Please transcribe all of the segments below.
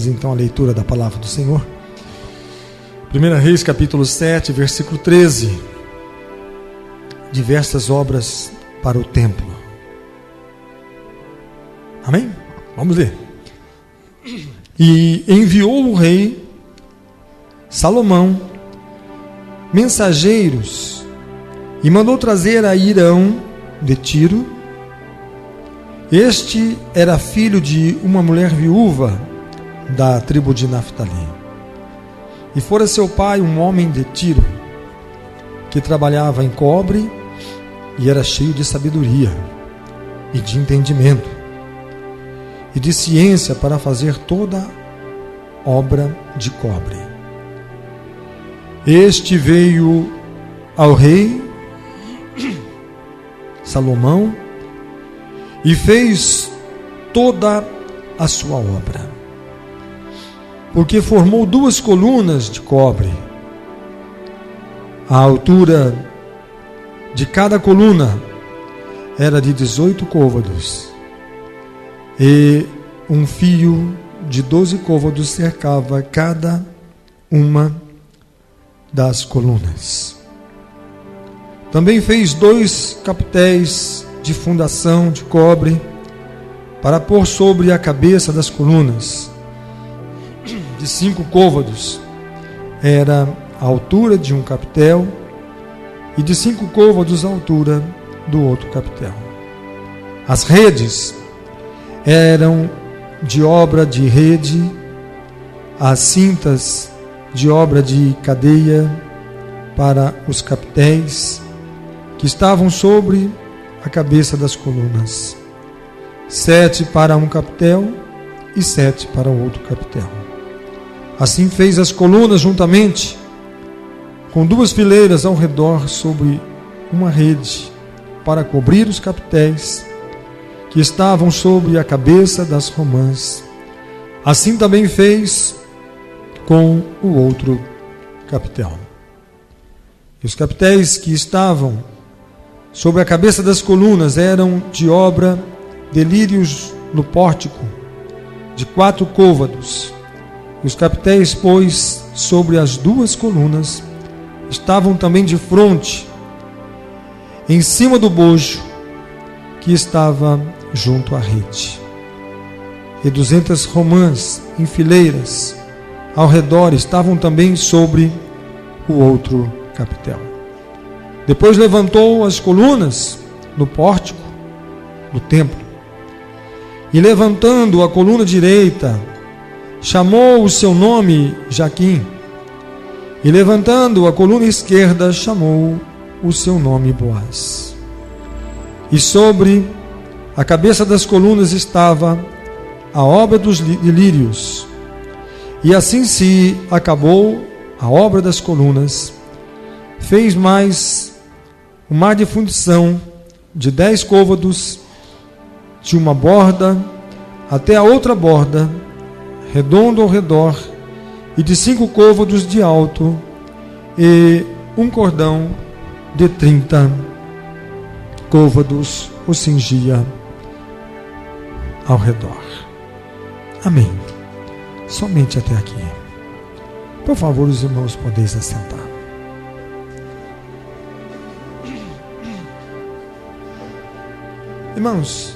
Então a leitura da palavra do Senhor. 1 Reis capítulo 7, versículo 13. Diversas obras para o templo. Amém? Vamos ler. E enviou o rei Salomão mensageiros e mandou trazer a Hirão de Tiro. Este era filho de uma mulher viúva da tribo de Naftali. E fora seu pai um homem de Tiro, que trabalhava em cobre e era cheio de sabedoria e de entendimento e de ciência para fazer toda obra de cobre. Este veio ao rei Salomão e fez toda a sua obra, porque formou 2 colunas de cobre. A altura de cada coluna era de 18 côvados, e um fio de 12 côvados cercava cada uma das colunas. Também fez 2 capitéis de fundação de cobre para pôr sobre a cabeça das colunas. De 5 côvados era a altura de um capitel, e de 5 côvados a altura do outro capitel. As redes eram de obra de rede, as cintas de obra de cadeia para os capitéis que estavam sobre a cabeça das colunas. 7 para um capitel e 7 para o outro capitel. Assim fez as colunas juntamente, com 2 fileiras ao redor sobre uma rede, para cobrir os capitéis que estavam sobre a cabeça das romãs. Assim também fez com o outro capitel. E os capitéis que estavam sobre a cabeça das colunas eram de obra de lírios no pórtico, de 4 côvados. Os capitéis, pois, sobre as 2 colunas, estavam também de fronte, em cima do bojo que estava junto à rede. E 200 romãs em fileiras ao redor estavam também sobre o outro capitel. Depois levantou as colunas no pórtico do templo, e levantando a coluna direita, chamou o seu nome Jaquim, e levantando a coluna esquerda, chamou o seu nome Boaz. E sobre a cabeça das colunas estava a obra dos lírios. E assim se acabou a obra das colunas. Fez mais um mar de fundição de 10 côvados, de uma borda até a outra borda, redondo ao redor, e de 5 côvados de alto, e um cordão de 30 côvados o cingia ao redor. Amém. Somente até aqui. Por favor, os irmãos podem se assentar. Irmãos,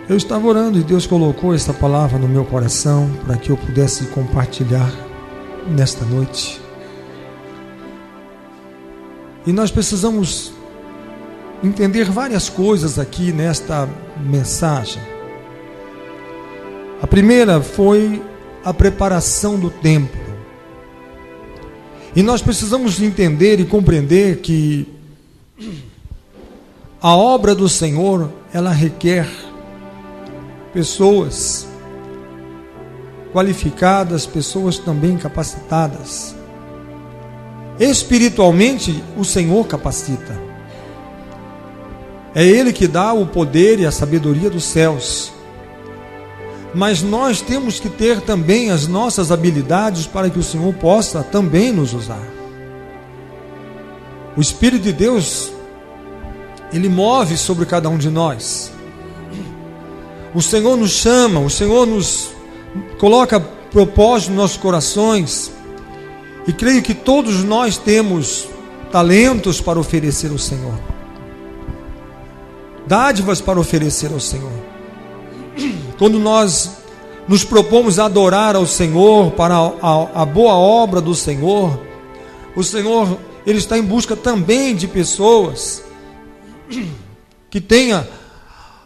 eu estava orando e Deus colocou esta palavra no meu coração para que eu pudesse compartilhar nesta noite. E nós precisamos entender várias coisas aqui nesta mensagem. A primeira foi a preparação do templo. E nós precisamos entender e compreender que a obra do Senhor, ela requer pessoas qualificadas, pessoas também capacitadas. Espiritualmente, o Senhor capacita. É Ele que dá o poder e a sabedoria dos céus. Mas nós temos que ter também as nossas habilidades para que o Senhor possa também nos usar. O Espírito de Deus, Ele move sobre cada um de nós. O Senhor nos chama, o Senhor nos coloca propósito nos nossos corações, e creio que todos nós temos talentos para oferecer ao Senhor, dádivas para oferecer ao Senhor. Quando nós nos propomos a adorar ao Senhor, para a boa obra do Senhor, o Senhor, Ele está em busca também de pessoas que tenham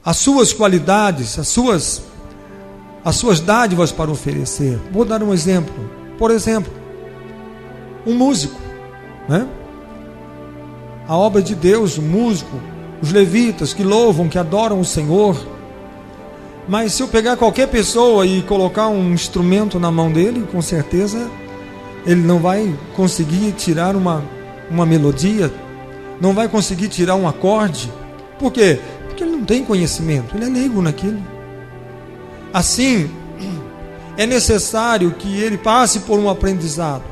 as suas qualidades, as suas dádivas para oferecer. Vou dar um exemplo. Por exemplo, um músico, né? A obra de Deus, o músico, os levitas que louvam, que adoram o Senhor. Mas se eu pegar qualquer pessoa e colocar um instrumento na mão dele, com certeza ele não vai conseguir tirar uma melodia, não vai conseguir tirar um acorde. Por quê? Porque ele não tem conhecimento, ele é leigo naquilo. Assim, é necessário que ele passe por um aprendizado,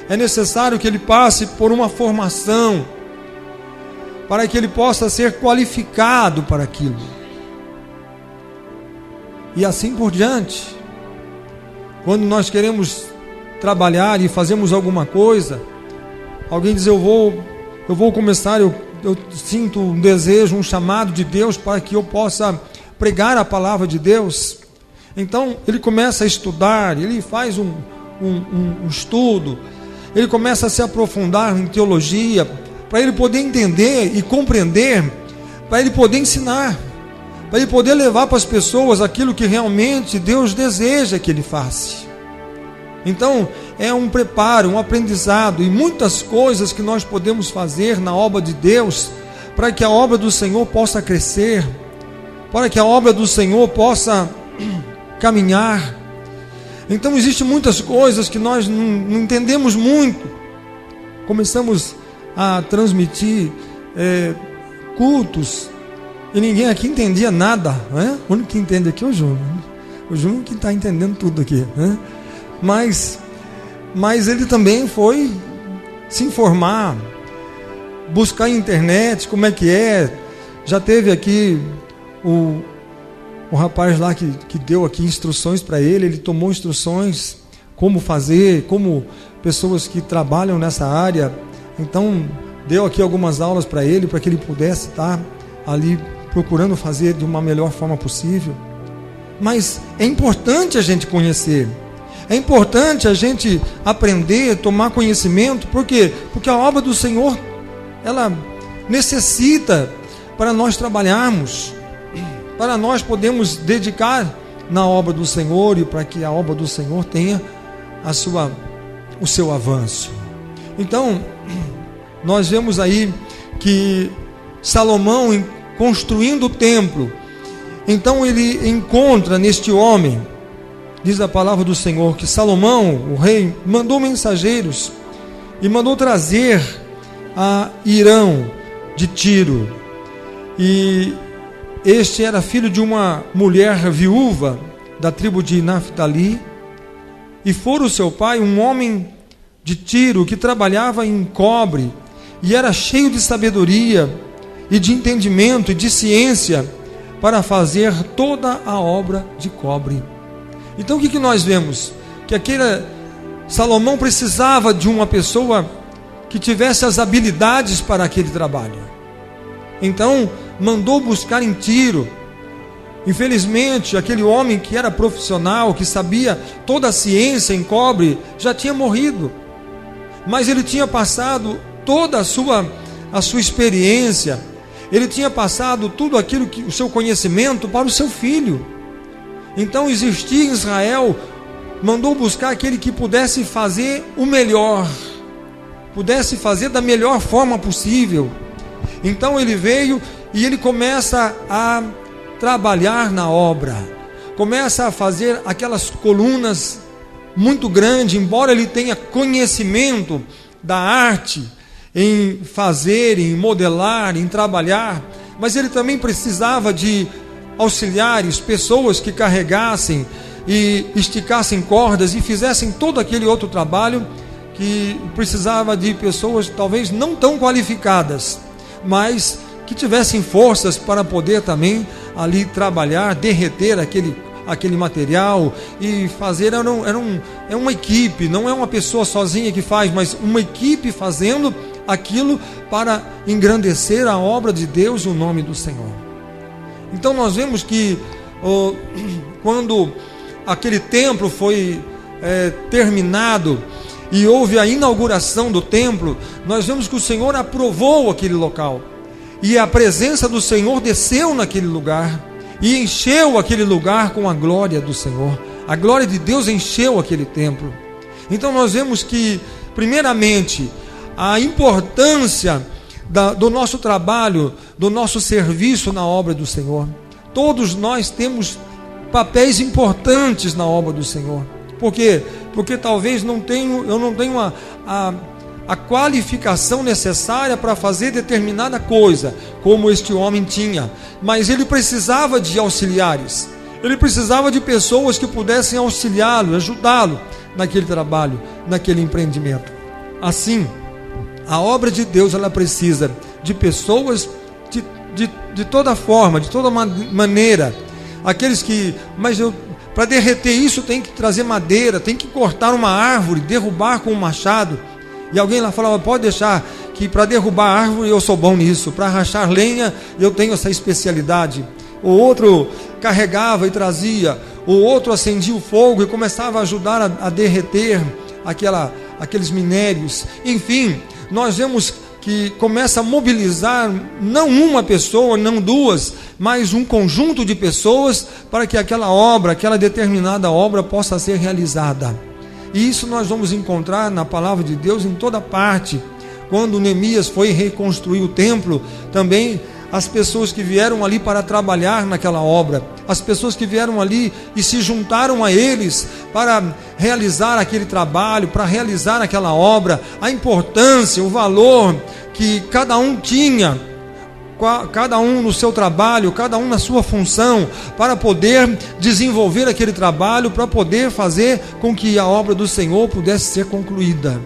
é necessário que ele passe por uma formação, para que ele possa ser qualificado para aquilo. E assim por diante. Quando nós queremos trabalhar e fazemos alguma coisa, alguém diz: eu vou começar, eu sinto um desejo, um chamado de Deus para que eu possa pregar a palavra de Deus. Então ele começa a estudar, ele faz um estudo, ele começa a se aprofundar em teologia, para ele poder entender e compreender, para ele poder ensinar, para ele poder levar para as pessoas aquilo que realmente Deus deseja que ele faça. Então é um preparo, um aprendizado, e muitas coisas que nós podemos fazer na obra de Deus, para que a obra do Senhor possa crescer, para que a obra do Senhor possa caminhar. Então existem muitas coisas que nós não entendemos muito. Começamos a transmitir cultos, e ninguém aqui entendia nada, né? O único que entende aqui é o Júnior. O Júnior que está entendendo tudo aqui, né? Mas ele também foi se informar, buscar na internet como é que é. Já teve aqui o rapaz lá que deu aqui instruções para ele tomou instruções como fazer, como pessoas que trabalham nessa área. Então deu aqui algumas aulas para ele, para que ele pudesse estar ali procurando fazer de uma melhor forma possível. Mas é importante a gente conhecer, é importante a gente aprender, tomar conhecimento. Por quê? Porque a obra do Senhor, ela necessita, para nós trabalharmos, para nós podermos dedicar na obra do Senhor, e para que a obra do Senhor tenha o seu avanço. Então nós vemos aí que Salomão, construindo o templo, então ele encontra neste homem, diz a palavra do Senhor, que Salomão, o rei, mandou mensageiros e mandou trazer a Hirão de Tiro. E este era filho de uma mulher viúva da tribo de Naftali, e fora o seu pai um homem de Tiro que trabalhava em cobre, e era cheio de sabedoria e de entendimento e de ciência para fazer toda a obra de cobre. Então o que nós vemos? Que aquele Salomão precisava de uma pessoa que tivesse as habilidades para aquele trabalho. Então mandou buscar em Tiro. Infelizmente, aquele homem que era profissional, que sabia toda a ciência em cobre, já tinha morrido. Mas ele tinha passado toda a sua experiência, ele tinha passado tudo aquilo que o seu conhecimento para o seu filho. Então existia em Israel, mandou buscar aquele que pudesse fazer o melhor, pudesse fazer da melhor forma possível. Então ele veio e ele começa a trabalhar na obra, começa a fazer aquelas colunas muito grandes, embora ele tenha conhecimento da arte em fazer, em modelar, em trabalhar, mas ele também precisava de auxiliares, pessoas que carregassem e esticassem cordas e fizessem todo aquele outro trabalho, que precisava de pessoas talvez não tão qualificadas, mas que tivessem forças para poder também ali trabalhar, derreter aquele material e fazer. É uma equipe, não é uma pessoa sozinha que faz, mas uma equipe fazendo aquilo para engrandecer a obra de Deus e o nome do Senhor. Então nós vemos que quando aquele templo foi terminado e houve a inauguração do templo, nós vemos que o Senhor aprovou aquele local, e a presença do Senhor desceu naquele lugar e encheu aquele lugar com a glória do Senhor. A glória de Deus encheu aquele templo. Então nós vemos que, primeiramente, a importância do nosso trabalho, do nosso serviço na obra do Senhor. Todos nós temos papéis importantes na obra do Senhor. Por quê? Porque talvez eu não tenho a qualificação necessária para fazer determinada coisa, como este homem tinha, mas ele precisava de auxiliares, ele precisava de pessoas que pudessem auxiliá-lo, ajudá-lo naquele trabalho, naquele empreendimento. Assim, a obra de Deus, ela precisa de pessoas de toda forma, de toda maneira. Aqueles que, para derreter isso tem que trazer madeira, tem que cortar uma árvore, derrubar com um machado. E alguém lá falava: pode deixar, que para derrubar árvore eu sou bom nisso, para rachar lenha eu tenho essa especialidade. O outro carregava e trazia, o outro acendia o fogo e começava a ajudar a derreter aqueles minérios. Enfim, nós vemos que começa a mobilizar não uma pessoa, não duas, mas um conjunto de pessoas para que aquela obra, aquela determinada obra possa ser realizada. E isso nós vamos encontrar na palavra de Deus em toda parte. Quando Neemias foi reconstruir o templo, também as pessoas que vieram ali para trabalhar naquela obra, as pessoas que vieram ali e se juntaram a eles para realizar aquele trabalho, para realizar aquela obra, a importância, o valor que cada um tinha, cada um no seu trabalho, cada um na sua função, para poder desenvolver aquele trabalho, para poder fazer com que a obra do Senhor pudesse ser concluída.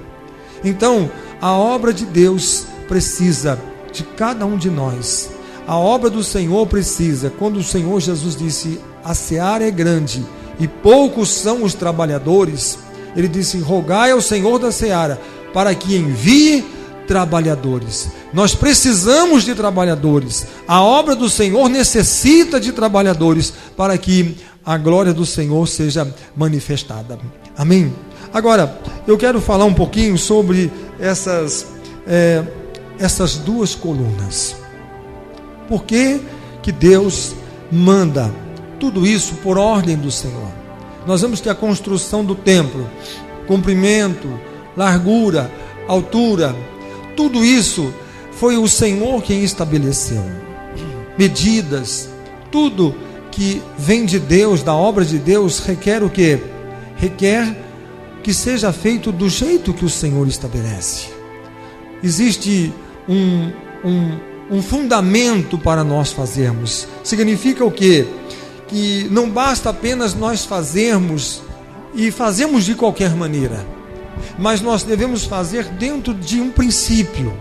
Então, a obra de Deus precisa de cada um de nós. A obra do Senhor precisa, quando o Senhor Jesus disse: a seara é grande e poucos são os trabalhadores, ele disse: rogai ao Senhor da seara para que envie trabalhadores. Nós precisamos de trabalhadores. A obra do Senhor necessita de trabalhadores para que a glória do Senhor seja manifestada. Amém? Agora, eu quero falar um pouquinho sobre essas duas colunas. Por que Deus manda tudo isso por ordem do Senhor? Nós vemos que a construção do templo, comprimento, largura, altura, tudo isso foi o Senhor quem estabeleceu. Medidas, tudo que vem de Deus, da obra de Deus, requer o quê? Requer que seja feito do jeito que o Senhor estabelece. Existe um fundamento para nós fazermos. Significa o quê? Que não basta apenas nós fazermos e fazemos de qualquer maneira, mas nós devemos fazer dentro de um princípio.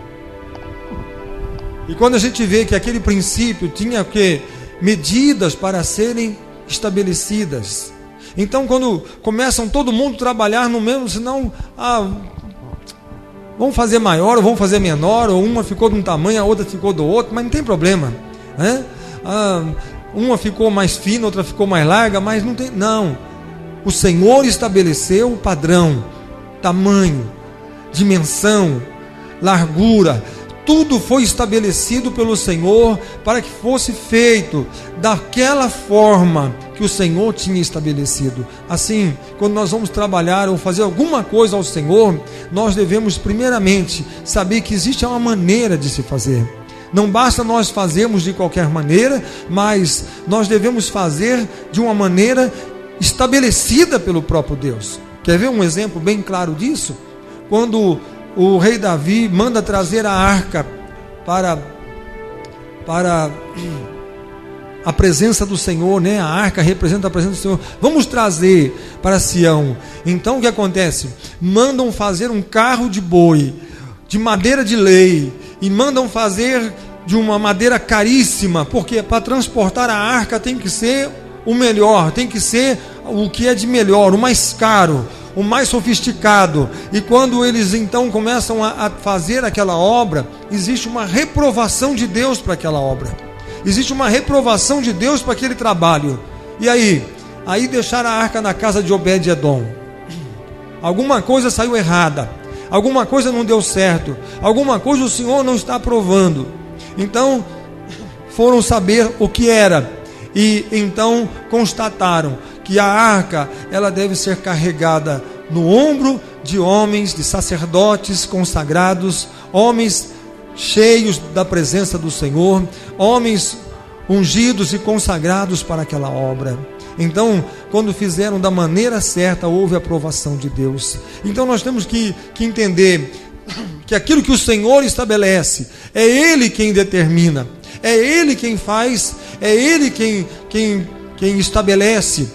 E quando a gente vê que aquele princípio tinha o quê? Medidas para serem estabelecidas. Então, quando começam todo mundo a trabalhar no mesmo, senão vamos fazer maior ou vamos fazer menor, ou uma ficou de um tamanho, a outra ficou do outro, mas não tem problema, né? Uma ficou mais fina, outra ficou mais larga, mas não tem, não. O Senhor estabeleceu o padrão, tamanho, dimensão, largura, tudo foi estabelecido pelo Senhor para que fosse feito daquela forma que o Senhor tinha estabelecido. Assim, quando nós vamos trabalhar ou fazer alguma coisa ao Senhor, nós devemos primeiramente saber que existe uma maneira de se fazer. Não basta nós fazermos de qualquer maneira, mas nós devemos fazer de uma maneira estabelecida pelo próprio Deus. Quer ver um exemplo bem claro disso? Quando o rei Davi manda trazer a arca para a presença do Senhor, né? A arca representa a presença do Senhor. Vamos trazer para Sião. Então o que acontece? Mandam fazer um carro de boi, de madeira de lei, e mandam fazer de uma madeira caríssima, porque para transportar a arca tem que ser o melhor, tem que ser o que é de melhor, o mais caro, o mais sofisticado. E quando eles então começam a fazer aquela obra, existe uma reprovação de Deus para aquela obra, existe uma reprovação de Deus para aquele trabalho. E aí deixaram a arca na casa de Obed-edom. Alguma coisa saiu errada, alguma coisa não deu certo, alguma coisa o Senhor não está aprovando. Então foram saber o que era, e então constataram que a arca, ela deve ser carregada no ombro de homens, de sacerdotes consagrados, homens cheios da presença do Senhor, homens ungidos e consagrados para aquela obra. Então, quando fizeram da maneira certa, houve aprovação de Deus. Então nós temos que entender que aquilo que o Senhor estabelece, é Ele quem determina, é Ele quem faz, é Ele quem estabelece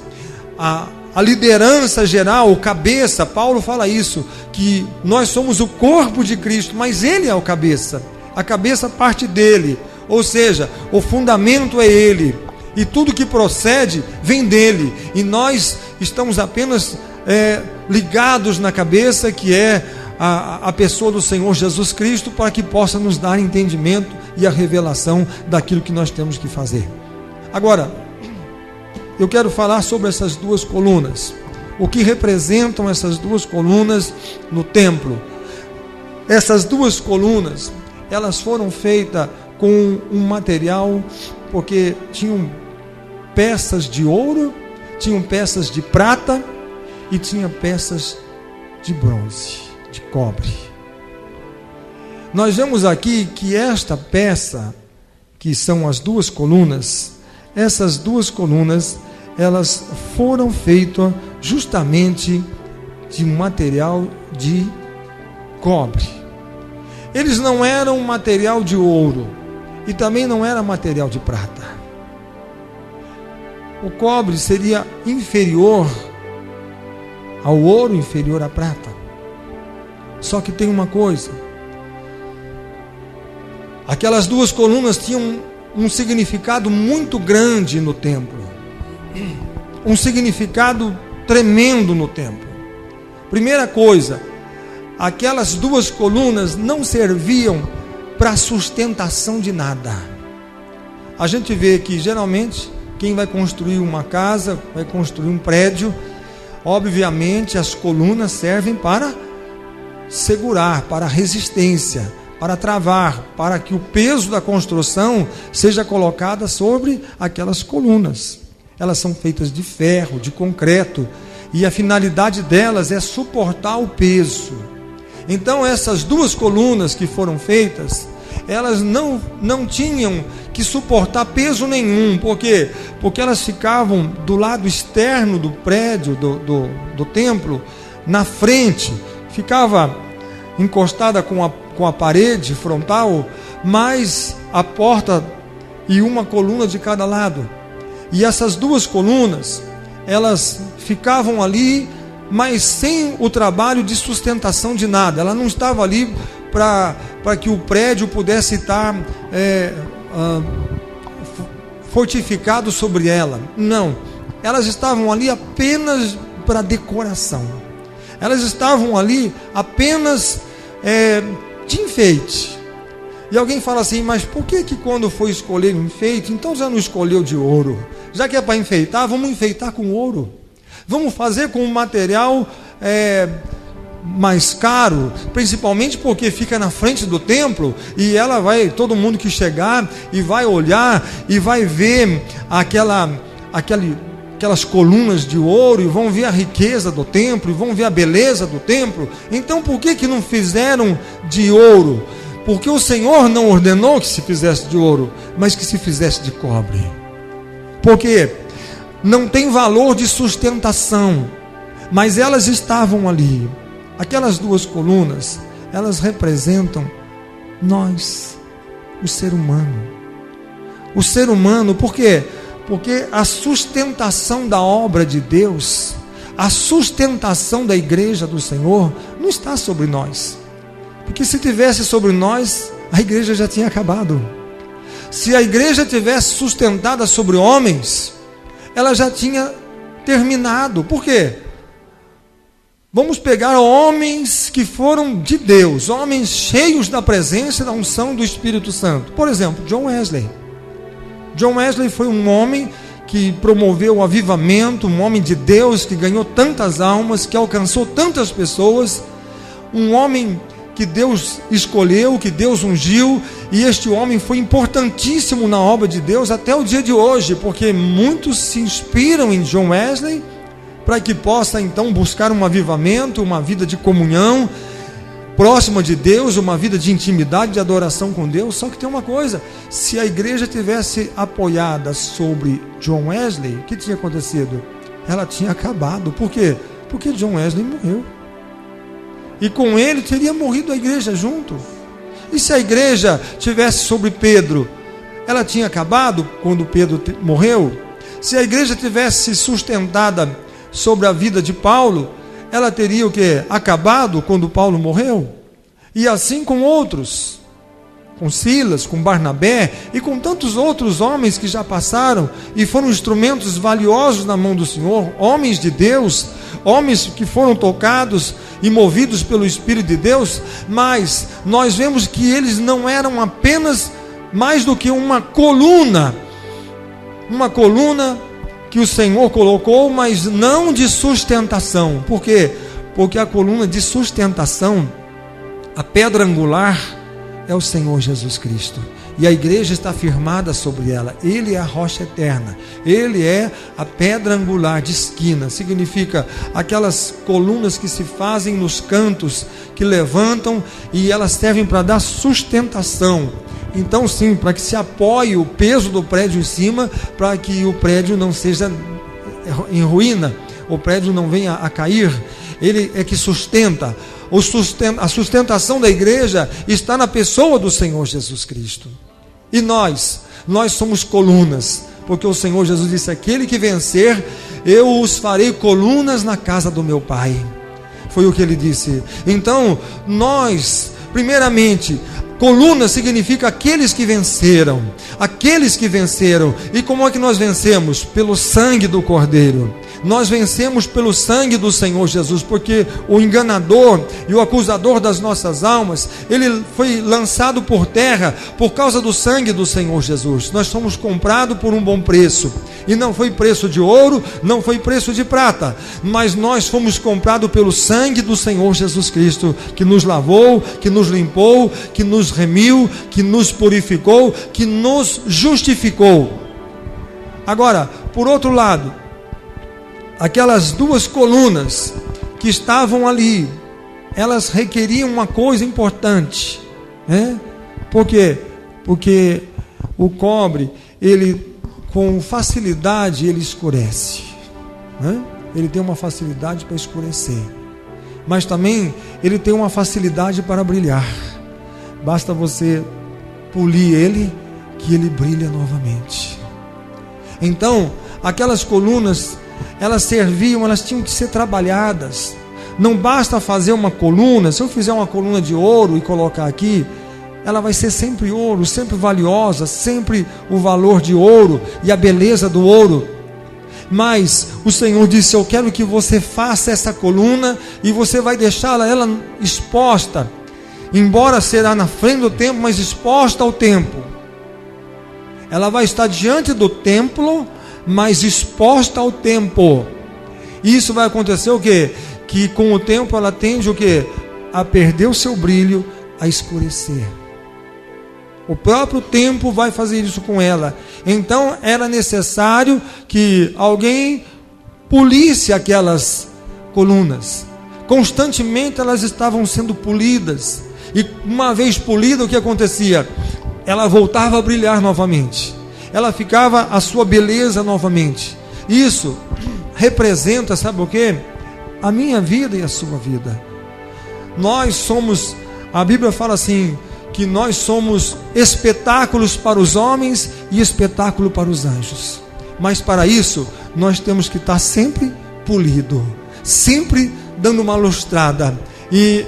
a liderança geral, o cabeça. Paulo fala isso, que nós somos o corpo de Cristo, mas Ele é o cabeça, a cabeça parte dele, ou seja, o fundamento é Ele, e tudo que procede vem dele, e nós estamos apenas ligados na cabeça, que é a pessoa do Senhor Jesus Cristo, para que possa nos dar entendimento e a revelação daquilo que nós temos que fazer. Agora, eu quero falar sobre essas duas colunas, o que representam essas duas colunas no templo. Essas duas colunas, elas foram feitas com um material, porque tinham peças de ouro, tinham peças de prata e tinha peças de bronze, de cobre. Nós vemos aqui que esta peça, que são as duas colunas, essas duas colunas, elas foram feitas justamente de material de cobre. Eles não eram material de ouro e também não era material de prata. O cobre seria inferior ao ouro, inferior à prata. Só que tem uma coisa: aquelas duas colunas tinham um significado muito grande no templo, um significado tremendo no templo. Primeira coisa, aquelas duas colunas não serviam para sustentação de nada. A gente vê que geralmente quem vai construir uma casa, vai construir um prédio, obviamente as colunas servem para segurar, para resistência, para travar, para que o peso da construção seja colocado sobre aquelas colunas. Elas são feitas de ferro, de concreto, e a finalidade delas é suportar o peso. Então essas duas colunas que foram feitas, elas não tinham que suportar peso nenhum. Por quê? Porque elas ficavam do lado externo do prédio, do templo, na frente, ficava encostada com a parede frontal, mais a porta e uma coluna de cada lado. E essas duas colunas, elas ficavam ali, mas sem o trabalho de sustentação de nada. Ela não estava ali para que o prédio pudesse estar fortificado sobre ela. Não, elas estavam ali apenas para decoração. Elas estavam ali apenas de enfeite. E alguém fala assim: mas por que quando foi escolher um enfeite, então já não escolheu de ouro? Já que é para enfeitar, vamos enfeitar com ouro. Vamos fazer com um material mais caro, principalmente porque fica na frente do templo, e ela vai, todo mundo que chegar e vai olhar e vai ver aquelas colunas de ouro, e vão ver a riqueza do templo, e vão ver a beleza do templo. Então por que não fizeram de ouro? Porque o Senhor não ordenou que se fizesse de ouro, mas que se fizesse de cobre. Porque não tem valor de sustentação, mas elas estavam ali. Aquelas duas colunas, elas representam nós, o ser humano. O ser humano, por quê? Porque a sustentação da obra de Deus, a sustentação da igreja do Senhor, não está sobre nós. Porque se tivesse sobre nós, a igreja já tinha acabado. se a igreja tivesse sustentada sobre homens, ela já tinha terminado. Por quê? Vamos pegar homens que foram de Deus, homens cheios da presença e da unção do Espírito Santo. Por exemplo, John Wesley. John Wesley foi um homem que promoveu o avivamento, um homem de Deus que ganhou tantas almas, que alcançou tantas pessoas, um homem que Deus escolheu, que Deus ungiu, e este homem foi importantíssimo na obra de Deus até o dia de hoje, porque muitos se inspiram em John Wesley para que possa então buscar um avivamento, uma vida de comunhão próxima de Deus, uma vida de intimidade, de adoração com Deus. Só que tem uma coisa: se a igreja tivesse apoiada sobre John Wesley, o que tinha acontecido? Ela tinha acabado. Por quê? Porque John Wesley morreu, e com ele teria morrido a igreja junto. E se a igreja tivesse sobre Pedro, ela tinha acabado quando Pedro morreu? Se a igreja tivesse sustentada sobre a vida de Paulo, ela teria o quê? Acabado quando Paulo morreu? E assim com outros, com Silas, com Barnabé e com tantos outros homens que já passaram e foram instrumentos valiosos na mão do Senhor, homens de Deus, homens que foram tocados e movidos pelo Espírito de Deus. Mas nós vemos que eles não eram apenas mais do que uma coluna que o Senhor colocou, mas não de sustentação. Por quê? Porque a coluna de sustentação, a pedra angular, é o Senhor Jesus Cristo, e a igreja está firmada sobre ela. Ele é a rocha eterna, ele é a pedra angular de esquina. Significa aquelas colunas que se fazem nos cantos, que levantam, e elas servem para dar sustentação. Então sim, para que se apoie o peso do prédio em cima, para que o prédio não seja em ruína, o prédio não venha a cair. Ele é que sustenta. A sustentação da igreja está na pessoa do Senhor Jesus Cristo. E nós somos colunas, porque o Senhor Jesus disse: aquele que vencer, eu os farei colunas na casa do meu Pai. Foi o que ele disse. Então nós, primeiramente, coluna significa aqueles que venceram. Aqueles que venceram. E como é que nós vencemos? Pelo sangue do Cordeiro. Nós vencemos pelo sangue do Senhor Jesus, porque o enganador e o acusador das nossas almas, ele foi lançado por terra por causa do sangue do Senhor Jesus. Nós somos comprados por um bom preço, e não foi preço de ouro, não foi preço de prata, mas nós fomos comprados pelo sangue do Senhor Jesus Cristo, que nos lavou, que nos limpou, que nos remiu, que nos purificou, que nos justificou. Agora, por outro lado, aquelas duas colunas que estavam ali, elas requeriam uma coisa importante, né? Por quê? Porque o cobre, ele com facilidade ele escurece, né? Ele tem uma facilidade para escurecer, mas também ele tem uma facilidade para brilhar. Basta você polir ele, que ele brilha novamente. Então, aquelas colunas, elas serviam, elas tinham que ser trabalhadas. Não basta fazer uma coluna. Se eu fizer uma coluna de ouro e colocar aqui, ela vai ser sempre ouro, sempre valiosa, sempre o valor de ouro e a beleza do ouro. Mas o Senhor disse: eu quero que você faça essa coluna, e você vai deixá-la ela exposta, embora será na frente do templo, mas exposta ao tempo. Ela vai estar diante do templo, mas exposta ao tempo. E isso vai acontecer o quê? Que com o tempo ela tende o quê? A perder o seu brilho, a escurecer. O próprio tempo vai fazer isso com ela. Então era necessário que alguém polisse aquelas colunas. Constantemente elas estavam sendo polidas. E uma vez polida, o que acontecia? Ela voltava a brilhar novamente. Ela ficava a sua beleza novamente. Isso representa, sabe o quê? A minha vida e a sua vida. Nós somos, a Bíblia fala assim, que nós somos espetáculos para os homens e espetáculo para os anjos. Mas para isso, nós temos que estar sempre polido, sempre dando uma lustrada. E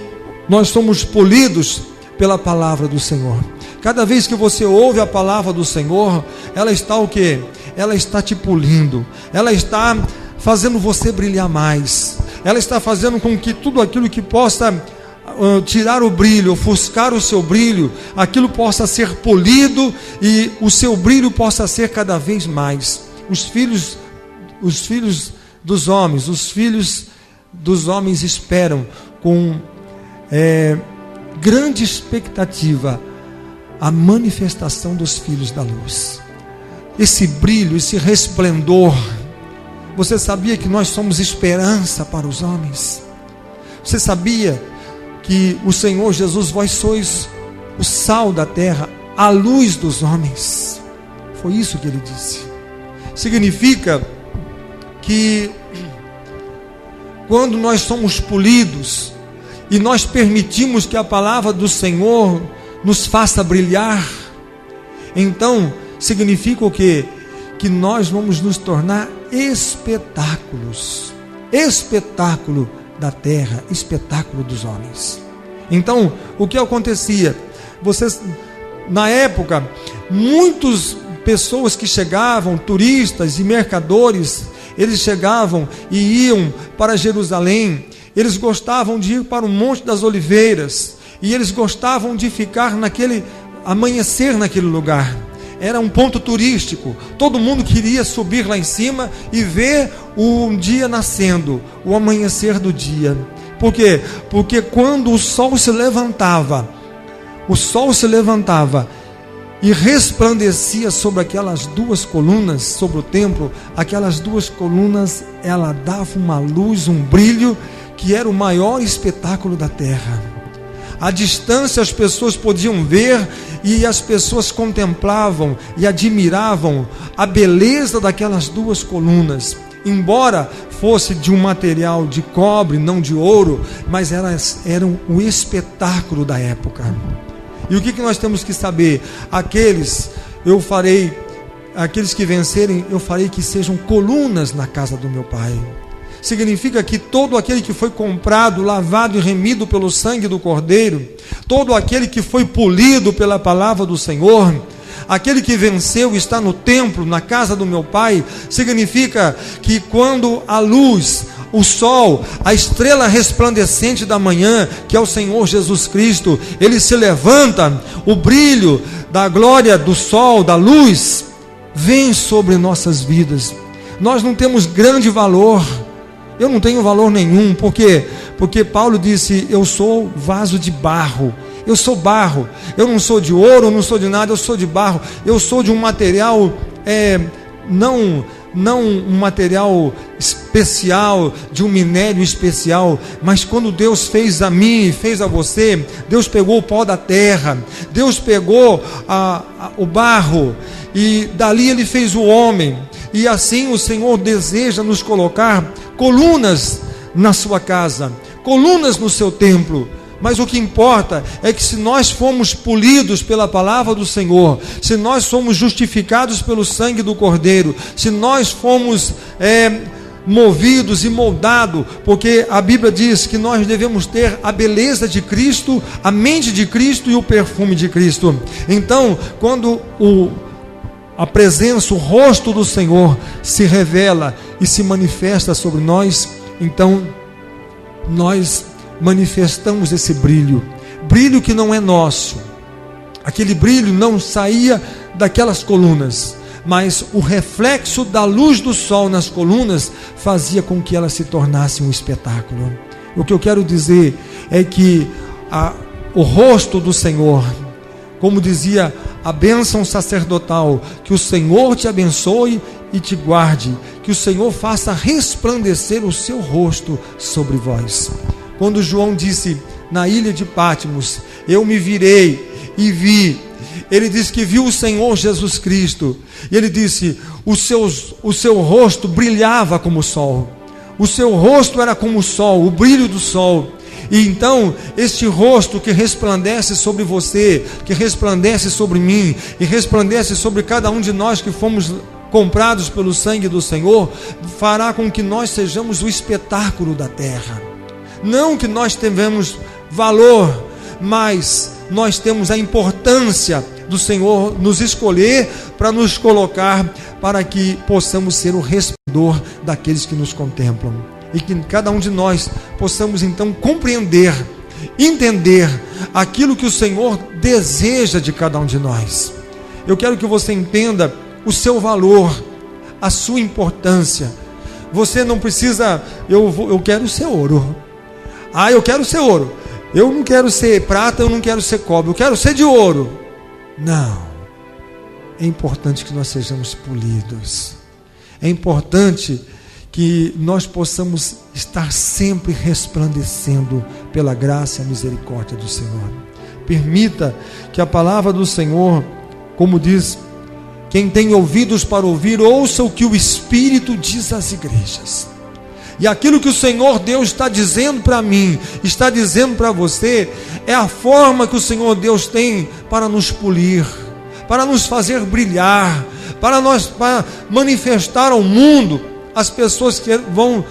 nós somos polidos pela palavra do Senhor. Cada vez que você ouve a palavra do Senhor, ela está o quê? Ela está te polindo, ela está fazendo você brilhar mais, ela está fazendo com que tudo aquilo que possa tirar o brilho, ofuscar o seu brilho, aquilo possa ser polido e o seu brilho possa ser cada vez mais. Os filhos dos homens esperam com grande expectativa a manifestação dos filhos da luz. Esse brilho, esse resplendor. Você sabia que nós somos esperança para os homens? Você sabia que o Senhor Jesus, vós sois o sal da terra, a luz dos homens? Foi isso que ele disse. Significa que quando nós somos polidos e nós permitimos que a palavra do Senhor nos faça brilhar, então significa o quê? Que nós vamos nos tornar espetáculos, espetáculo da terra, espetáculo dos homens. Então, o que acontecia? Na época, muitas pessoas que chegavam, turistas e mercadores, eles chegavam e iam para Jerusalém. Eles gostavam de ir para o Monte das Oliveiras, e eles gostavam de ficar amanhecer naquele lugar. Era um ponto turístico, todo mundo queria subir lá em cima e ver o dia nascendo, o amanhecer do dia. Por quê? Porque quando o sol se levantava e resplandecia sobre aquelas duas colunas, sobre o templo, aquelas duas colunas, ela dava uma luz, um brilho, que era o maior espetáculo da terra. À distância as pessoas podiam ver, e as pessoas contemplavam e admiravam a beleza daquelas duas colunas. Embora fosse de um material de cobre, não de ouro, mas elas eram o espetáculo da época. E o que nós temos que saber? Aqueles que vencerem, eu farei que sejam colunas na casa do meu Pai. Significa que todo aquele que foi comprado, lavado e remido pelo sangue do Cordeiro, todo aquele que foi polido pela palavra do Senhor, aquele que venceu está no templo, na casa do meu Pai, significa que quando a luz, o sol, a estrela resplandecente da manhã, que é o Senhor Jesus Cristo, ele se levanta, o brilho da glória do sol, da luz, vem sobre nossas vidas. Nós não temos grande valor. Eu não tenho valor nenhum. Por quê? Porque Paulo disse: eu sou vaso de barro. Eu sou barro. Eu não sou de ouro, eu não sou de nada, eu sou de barro. Eu sou de um material, não um material especial, de um minério especial, mas quando Deus fez a mim e fez a você, Deus pegou o pó da terra, Deus pegou o barro, e dali Ele fez o homem. E assim o Senhor deseja nos colocar colunas na sua casa, colunas no seu templo. Mas o que importa é que se nós fomos polidos pela palavra do Senhor, se nós fomos justificados pelo sangue do Cordeiro, se nós fomos movidos e moldados, porque a Bíblia diz que nós devemos ter a beleza de Cristo, a mente de Cristo e o perfume de Cristo. Então, quando a presença, o rosto do Senhor se revela e se manifesta sobre nós, então nós manifestamos esse brilho que não é nosso. Aquele brilho não saía daquelas colunas, mas o reflexo da luz do sol nas colunas fazia com que elas se tornassem um espetáculo. O que eu quero dizer é que o rosto do Senhor, como dizia a bênção sacerdotal, que o Senhor te abençoe e te guarde, que o Senhor faça resplandecer o seu rosto sobre vós. Quando João disse na ilha de Patmos: eu me virei e vi, ele disse que viu o Senhor Jesus Cristo, e ele disse: o seu rosto brilhava como o sol, o seu rosto era como o sol, o brilho do sol. E então este rosto que resplandece sobre você, que resplandece sobre mim, e resplandece sobre cada um de nós que fomos comprados pelo sangue do Senhor, fará com que nós sejamos o espetáculo da terra. Não que nós tenhamos valor, mais nós temos a importância do Senhor nos escolher para nos colocar, para que possamos ser o resplendor daqueles que nos contemplam, e que cada um de nós possamos então compreender, entender aquilo que o Senhor deseja de cada um de nós. Eu quero que você entenda o seu valor, a sua importância. Você não precisa, eu quero ser ouro. Eu quero ser ouro. Eu não quero ser prata, eu não quero ser cobre, eu quero ser de ouro. Não. É importante que nós sejamos polidos. É importante que nós possamos estar sempre resplandecendo pela graça e a misericórdia do Senhor. Permita que a palavra do Senhor, como diz, quem tem ouvidos para ouvir, ouça o que o Espírito diz às igrejas. E aquilo que o Senhor Deus está dizendo para mim, está dizendo para você, é a forma que o Senhor Deus tem para nos polir, para nos fazer brilhar, para manifestar ao mundo, as pessoas que vão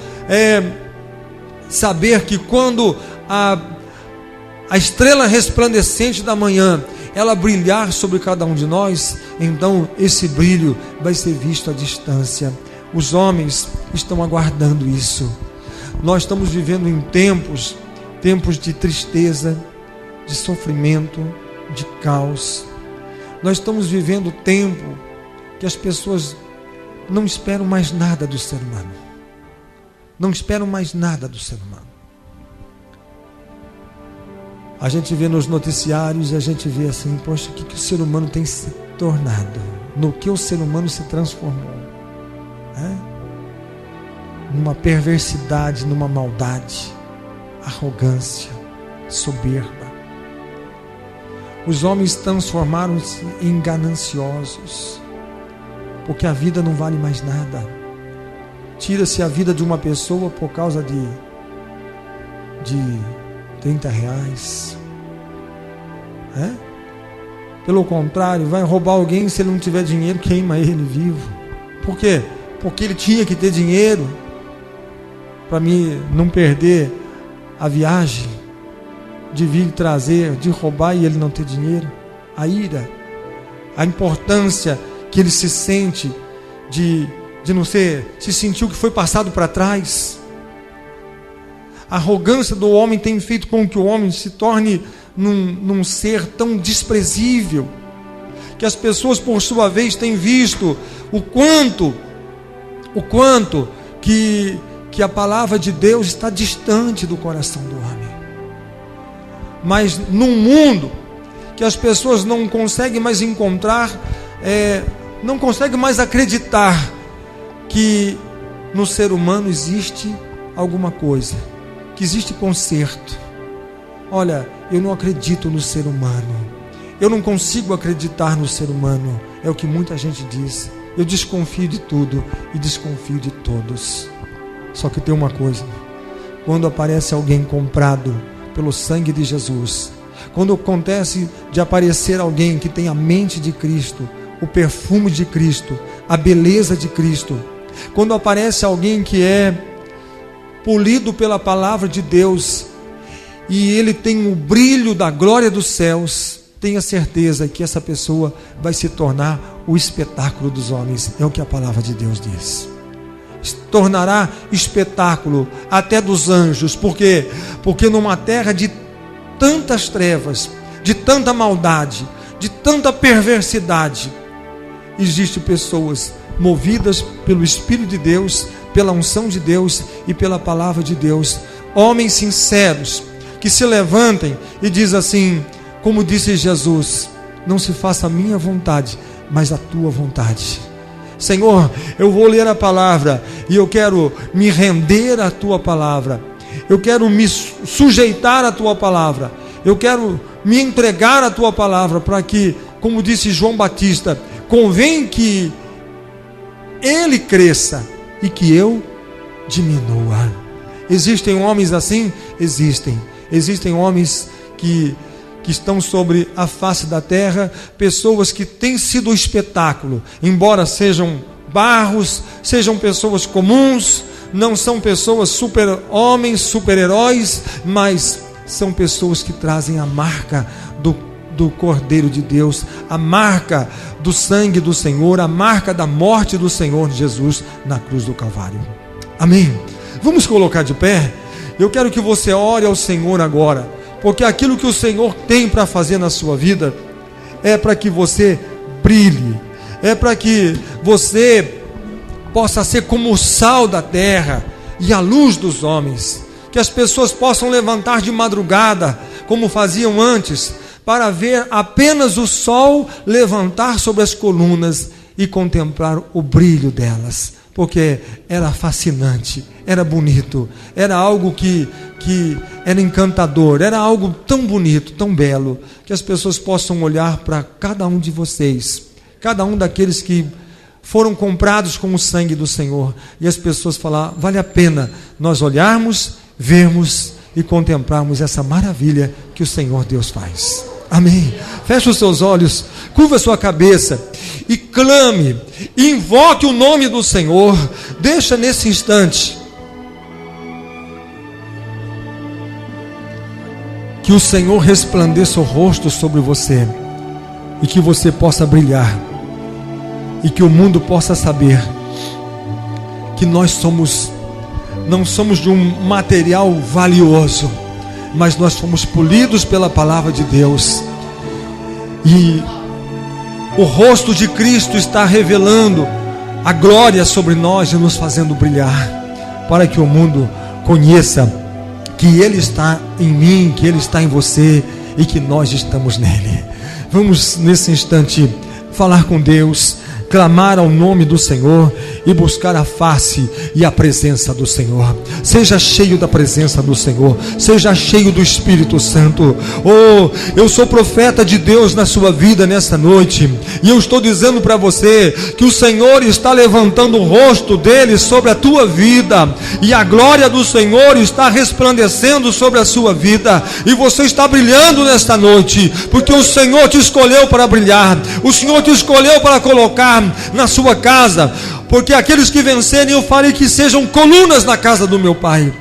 saber que quando a estrela resplandecente da manhã, ela brilhar sobre cada um de nós, então esse brilho vai ser visto à distância. Os homens estão aguardando isso. Nós estamos vivendo em tempos de tristeza, de sofrimento, de caos. Nós estamos vivendo tempo que as pessoas não esperam mais nada do ser humano. Não esperam mais nada do ser humano. A gente vê nos noticiários, a gente vê assim, poxa, o que o ser humano tem se tornado? No que o ser humano se transformou? Numa perversidade, numa maldade, arrogância, soberba. Os homens transformaram-se em gananciosos, porque a vida não vale mais nada. Tira-se a vida de uma pessoa por causa de 30 reais. Pelo contrário, vai roubar alguém, se ele não tiver dinheiro, queima ele vivo. Por quê? Porque ele tinha que ter dinheiro para mim não perder a viagem, de vir trazer, de roubar e ele não ter dinheiro. A ira, a importância que ele se sente de não ser, se sentiu que foi passado para trás. A arrogância do homem tem feito com que o homem se torne num ser tão desprezível, que as pessoas por sua vez têm visto o quanto que a palavra de Deus está distante do coração do homem. Mas num mundo que as pessoas não conseguem mais encontrar, não conseguem mais acreditar que no ser humano existe alguma coisa, que existe conserto. Olha, eu não acredito no ser humano, eu não consigo acreditar no ser humano, é o que muita gente diz. Eu desconfio de tudo e desconfio de todos. Só que tem uma coisa: quando aparece alguém comprado pelo sangue de Jesus, quando acontece de aparecer alguém que tem a mente de Cristo, o perfume de Cristo, a beleza de Cristo, quando aparece alguém que é polido pela palavra de Deus e ele tem o brilho da glória dos céus, tenha certeza que essa pessoa vai se tornar o espetáculo dos homens. É o que a palavra de Deus diz. Se tornará espetáculo até dos anjos. Por quê? Porque numa terra de tantas trevas, de tanta maldade, de tanta perversidade, existem pessoas movidas pelo Espírito de Deus, pela unção de Deus e pela palavra de Deus. Homens sinceros que se levantem e dizem assim, como disse Jesus: não se faça a minha vontade, mas a tua vontade. Senhor, eu vou ler a palavra e eu quero me render à tua palavra, eu quero me sujeitar à tua palavra, eu quero me entregar à tua palavra, para que, como disse João Batista, convém que ele cresça e que eu diminua. Existem homens assim? Existem homens que estão sobre a face da terra, pessoas que têm sido espetáculo, embora sejam barros, sejam pessoas comuns, não são pessoas super-homens, super-heróis, mas são pessoas que trazem a marca do Cordeiro de Deus, a marca do sangue do Senhor, a marca da morte do Senhor Jesus na cruz do Calvário. Amém? Vamos colocar de pé? Eu quero que você ore ao Senhor agora, porque aquilo que o Senhor tem para fazer na sua vida é para que você brilhe, é para que você possa ser como o sal da terra e a luz dos homens, que as pessoas possam levantar de madrugada, como faziam antes, para ver apenas o sol levantar sobre as colunas e contemplar o brilho delas, porque era fascinante, era bonito, era algo que era encantador, era algo tão bonito, tão belo, que as pessoas possam olhar para cada um de vocês, cada um daqueles que foram comprados com o sangue do Senhor, e as pessoas falar, vale a pena nós olharmos, vermos e contemplarmos essa maravilha que o Senhor Deus faz. Amém? Feche os seus olhos, curva a sua cabeça e clame, invoque o nome do Senhor. Deixa nesse instante que o Senhor resplandeça o rosto sobre você e que você possa brilhar, e que o mundo possa saber que nós não somos de um material valioso, mas nós fomos polidos pela palavra de Deus, e o rosto de Cristo está revelando a glória sobre nós e nos fazendo brilhar, para que o mundo conheça que Ele está em mim, que Ele está em você e que nós estamos nele. Vamos nesse instante falar com Deus, clamar ao nome do Senhor e buscar a face e a presença do Senhor. Seja cheio da presença do Senhor, seja cheio do Espírito Santo. Oh, eu sou profeta de Deus na sua vida nesta noite, e eu estou dizendo para você que o Senhor está levantando o rosto dele sobre a tua vida, e a glória do Senhor está resplandecendo sobre a sua vida, e você está brilhando nesta noite, porque o Senhor te escolheu para brilhar, o Senhor te escolheu para colocar na sua casa, porque aqueles que vencerem eu farei que sejam colunas na casa do meu Pai.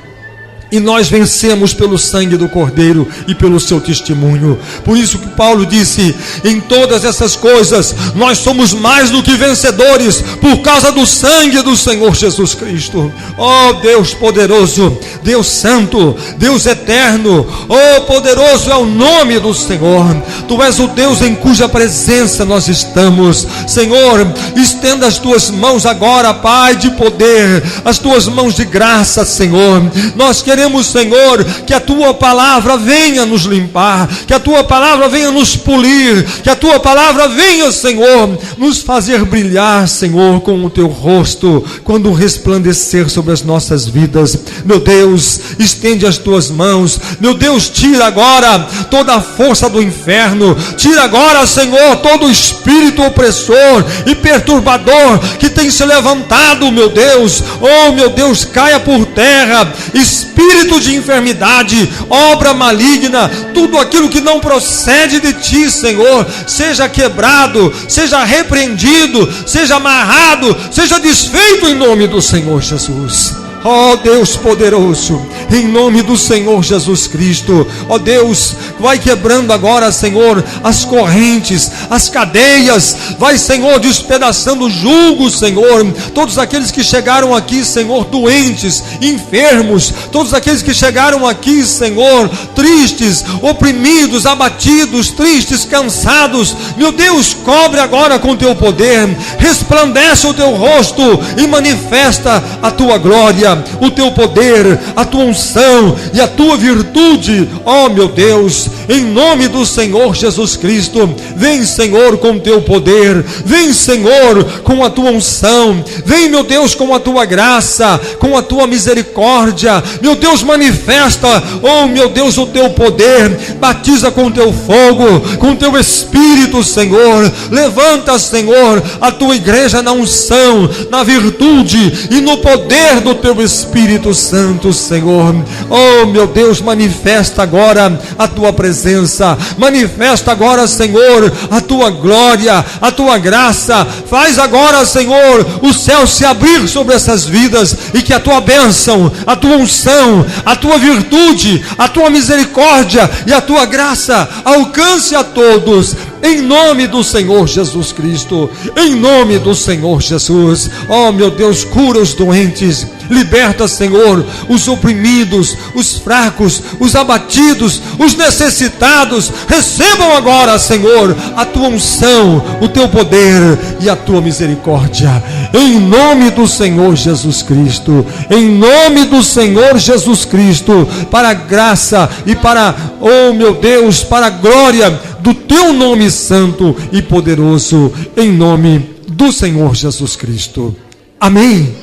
E nós vencemos pelo sangue do Cordeiro e pelo seu testemunho. Por isso que Paulo disse, em todas essas coisas nós somos mais do que vencedores, por causa do sangue do Senhor Jesus Cristo. Oh Deus poderoso, Deus santo, Deus eterno, oh poderoso é o nome do Senhor. Tu és o Deus em cuja presença nós estamos. Senhor, estenda as tuas mãos agora, Pai de poder, as tuas mãos de graça, Senhor. Nós queremos, Senhor, que a tua palavra venha nos limpar, que a tua palavra venha nos polir, que a tua palavra venha, Senhor, nos fazer brilhar, Senhor, com o teu rosto, quando resplandecer sobre as nossas vidas. Meu Deus, estende as tuas mãos, meu Deus, tira agora toda a força do inferno, tira agora, Senhor, todo o espírito opressor e perturbador que tem se levantado, meu Deus. Oh meu Deus, caia por terra espírito de enfermidade, obra maligna, tudo aquilo que não procede de ti, Senhor, seja quebrado, seja repreendido, seja amarrado, seja desfeito em nome do Senhor Jesus. Ó Deus poderoso, em nome do Senhor Jesus Cristo, ó Deus, vai quebrando agora, Senhor, as correntes, as cadeias, vai, Senhor, despedaçando o jugo, Senhor, todos aqueles que chegaram aqui, Senhor, doentes, enfermos, todos aqueles que chegaram aqui, Senhor, tristes, oprimidos, abatidos, tristes, cansados, meu Deus, cobre agora com teu poder, resplandece o teu rosto e manifesta a tua glória, o teu poder, a tua unção e a tua virtude. Ó meu Deus, em nome do Senhor Jesus Cristo, vem, Senhor, com o teu poder, vem, Senhor, com a tua unção, vem, meu Deus, com a tua graça, com a tua misericórdia, meu Deus, manifesta, oh meu Deus, o teu poder, batiza com o teu fogo, com o teu Espírito, Senhor, levanta, Senhor, a tua igreja na unção, na virtude e no poder do teu Espírito Santo, Senhor. Oh meu Deus, manifesta agora a tua presença presença. Manifesta agora, Senhor, a tua glória, a tua graça. Faz agora, Senhor, o céu se abrir sobre essas vidas e que a tua bênção, a tua unção, a tua virtude, a tua misericórdia e a tua graça alcance a todos. Em nome do Senhor Jesus Cristo, em nome do Senhor Jesus. Oh meu Deus, cura os doentes, liberta, Senhor, os oprimidos, os fracos, os abatidos, os necessitados. Recebam agora, Senhor, a tua unção, o teu poder e a tua misericórdia, em nome do Senhor Jesus Cristo, em nome do Senhor Jesus Cristo, para a graça e para, oh meu Deus, para a glória do teu nome santo e poderoso, em nome do Senhor Jesus Cristo. Amém.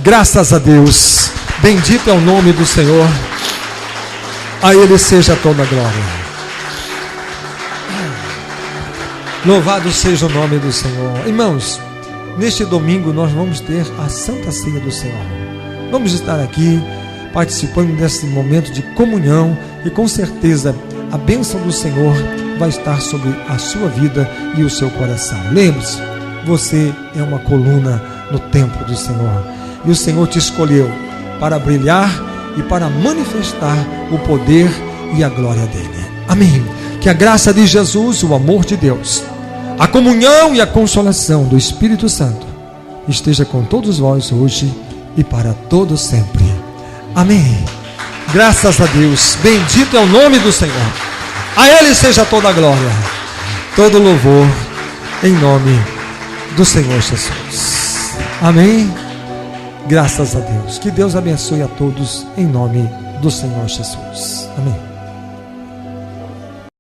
Graças a Deus. Bendito é o nome do Senhor. A Ele seja toda a glória. Louvado seja o nome do Senhor. Irmãos, neste domingo nós vamos ter a Santa Ceia do Senhor. Vamos estar aqui participando desse momento de comunhão e com certeza a bênção do Senhor vai estar sobre a sua vida e o seu coração. Lembre-se, você é uma coluna no templo do Senhor e o Senhor te escolheu para brilhar e para manifestar o poder e a glória dele. Amém. Que a graça de Jesus, o amor de Deus, a comunhão e a consolação do Espírito Santo esteja com todos vós hoje e para todo sempre. Amém. Graças a Deus. Bendito é o nome do Senhor. A Ele seja toda a glória, todo louvor, em nome do Senhor Jesus. Amém. Graças a Deus. Que Deus abençoe a todos, em nome do Senhor Jesus. Amém.